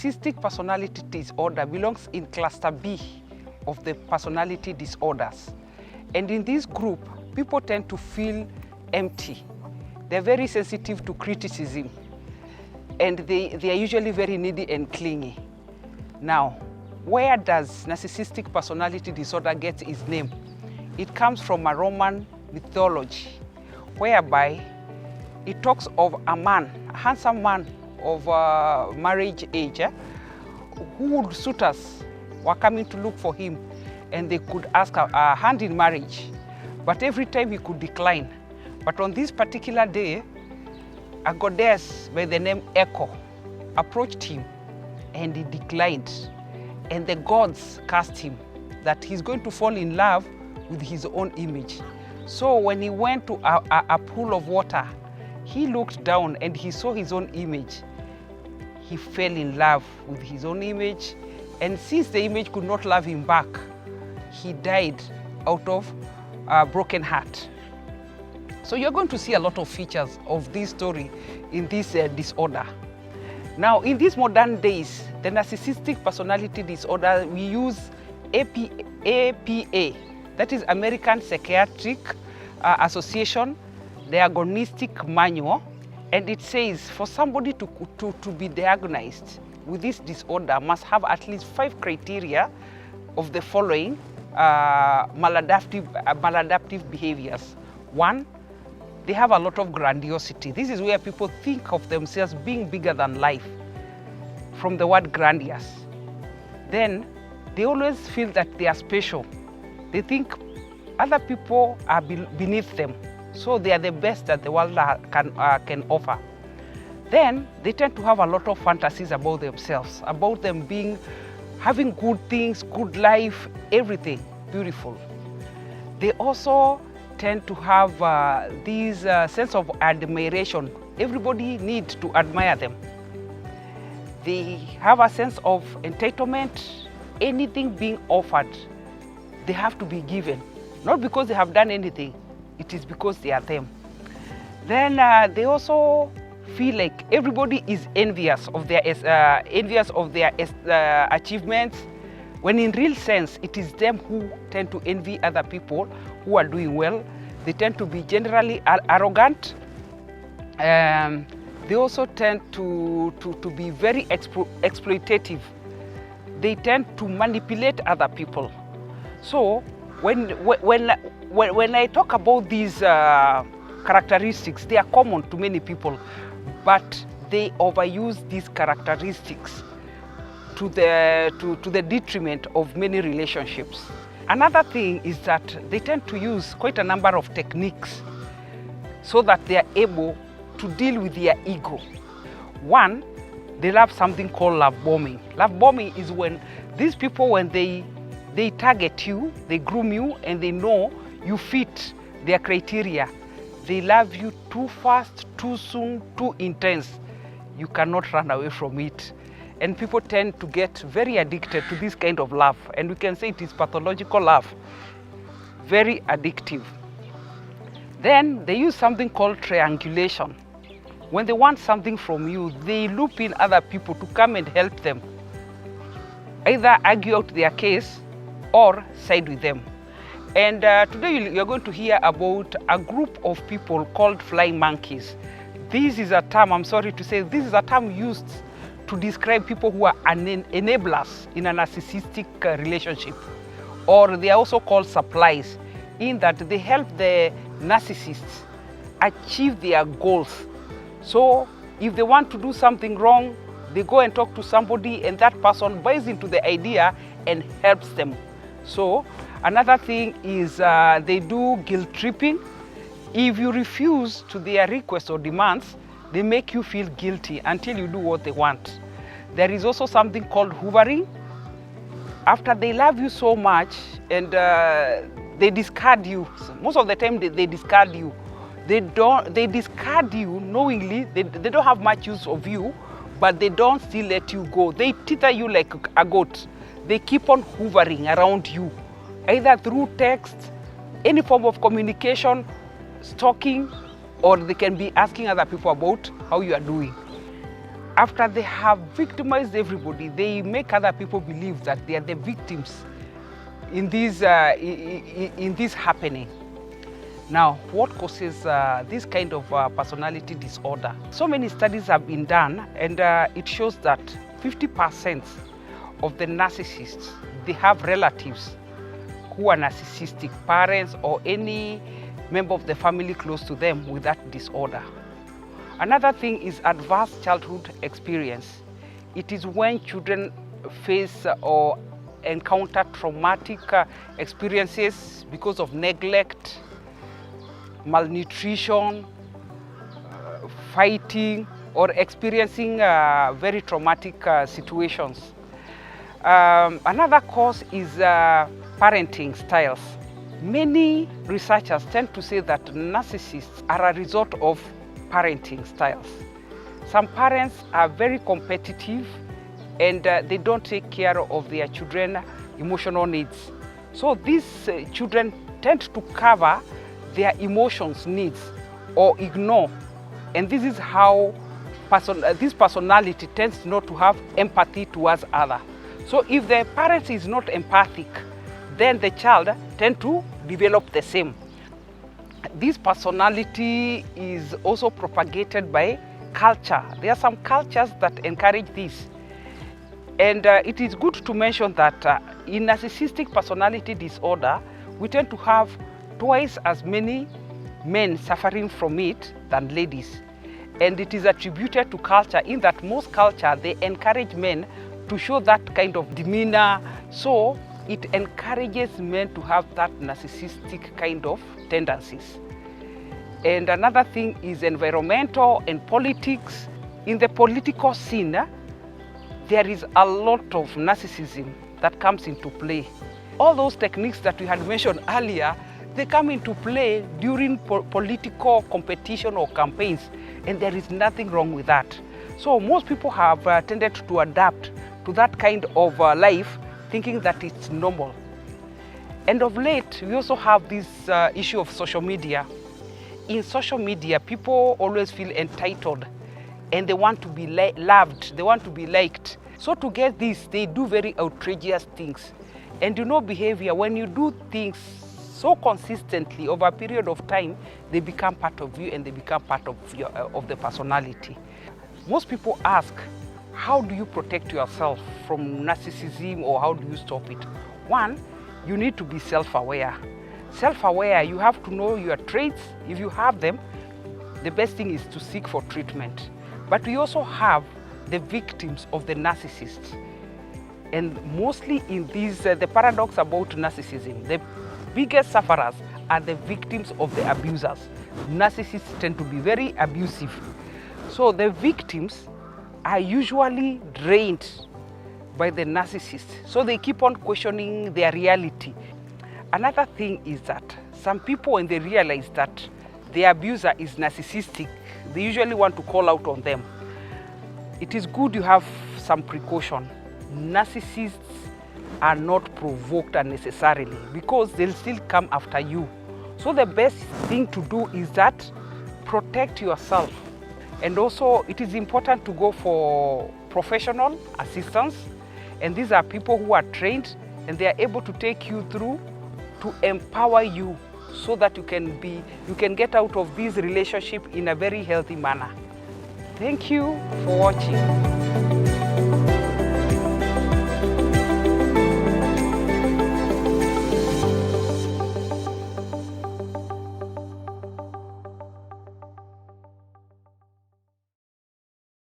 Narcissistic personality disorder belongs in cluster B of the personality disorders. And in this group, people tend to feel empty. They're very sensitive to criticism, and they are usually very needy and clingy. Now, where does narcissistic personality disorder get its name? It comes from a Roman mythology, whereby it talks of a man, a handsome man of marriage age, who suitors were coming to look for him, and they could ask a hand in marriage, but every time he could decline. But on this particular day, a goddess by the name Echo approached him, and he declined. And the gods cursed him that he's going to fall in love with his own image. So when he went to a pool of water, he looked down and he saw his own image. He fell in love with his own image, and since the image could not love him back, he died out of a broken heart. So you're going to see a lot of features of this story in this disorder. Now, in these modern days, the narcissistic personality disorder, we use APA, that is American Psychiatric Association, the agonistic manual, and it says for somebody to be diagnosed with this disorder must have at least 5 criteria of the following maladaptive behaviors. 1, they have a lot of grandiosity. This is where people think of themselves being bigger than life, from the word grandiose. Then they always feel that they are special. They think other people are beneath them, so they are the best that the world can offer. Then they tend to have a lot of fantasies about themselves, about them having good things, good life, everything beautiful. They also tend to have this sense of admiration. Everybody needs to admire them. They have a sense of entitlement. Anything being offered, they have to be given. Not because they have done anything, it is because they are them. Then they also feel like everybody is envious of their achievements, when in real sense, it is them who tend to envy other people who are doing well. They tend to be generally arrogant. They also tend to be very exploitative. They tend to manipulate other people. So when I talk about these characteristics, they are common to many people, but they overuse these characteristics to the detriment of many relationships. Another thing is that they tend to use quite a number of techniques so that they are able to deal with their ego. 1, they love something called love bombing. Love bombing is when these people, when they target you, they groom you, and they know you fit their criteria. They love you too fast, too soon, too intense. You cannot run away from it. And people tend to get very addicted to this kind of love. And we can say it is pathological love, very addictive. Then they use something called triangulation. When they want something from you, they loop in other people to come and help them, either argue out their case or side with them. And today you're going to hear about a group of people called flying monkeys. This is a term, I'm sorry to say, this is a term used to describe people who are enablers in a narcissistic relationship. Or they are also called supplies, in that they help the narcissists achieve their goals. So if they want to do something wrong, they go and talk to somebody, and that person buys into the idea and helps them. So another thing is they do guilt tripping. If you refuse to their requests or demands, they make you feel guilty until you do what they want. There is also something called hoovering. After they love you so much and they discard you, most of the time they discard you. They discard you knowingly. They don't have much use of you, but they don't still let you go. They tether you like a goat. They keep on hovering around you, either through text, any form of communication, stalking, or they can be asking other people about how you are doing. After they have victimized everybody, they make other people believe that they are the victims in this happening. Now, what causes this kind of personality disorder? So many studies have been done, and it shows that 50% of the narcissists, they have relatives who are narcissistic, parents or any member of the family close to them with that disorder. Another thing is adverse childhood experience. It is when children face or encounter traumatic experiences because of neglect, malnutrition, fighting, or experiencing very traumatic situations. Another cause is parenting styles. Many researchers tend to say that narcissists are a result of parenting styles. Some parents are very competitive and they don't take care of their children's emotional needs. So these children tend to cover their emotions needs or ignore, and this is how this personality tends not to have empathy towards others. So if the parent is not empathic, then the child tends to develop the same. This personality is also propagated by culture. There are some cultures that encourage this. And it is good to mention that in narcissistic personality disorder, we tend to have twice as many men suffering from it than ladies. And it is attributed to culture, in that most culture, they encourage men to show that kind of demeanor. So it encourages men to have that narcissistic kind of tendencies. And another thing is environmental and politics. In the political scene, there is a lot of narcissism that comes into play. All those techniques that we had mentioned earlier, they come into play during political competition or campaigns, and there is nothing wrong with that. So most people have tended to adapt to that kind of life, thinking that it's normal. And of late, we also have this issue of social media. In social media, people always feel entitled and they want to be loved, they want to be liked. So to get this, they do very outrageous things. And you know behavior, when you do things so consistently over a period of time, they become part of you and they become part of the personality. Most people ask, how do you protect yourself from narcissism, or how do you stop it? One, you need to be self-aware. Self-aware, you have to know your traits. If you have them, the best thing is to seek for treatment. But we also have the victims of the narcissist. And mostly in these, the paradox about narcissism, the biggest sufferers are the victims of the abusers. Narcissists tend to be very abusive. So the victims are usually drained by the narcissist. So they keep on questioning their reality. Another thing is that some people, when they realize that the abuser is narcissistic, they usually want to call out on them. It is good you have some precaution. Narcissists are not provoked unnecessarily because they'll still come after you. So the best thing to do is that protect yourself. And also it is important to go for professional assistance. And these are people who are trained and they are able to take you through to empower you so that you can get out of this relationship in a very healthy manner. Thank you for watching.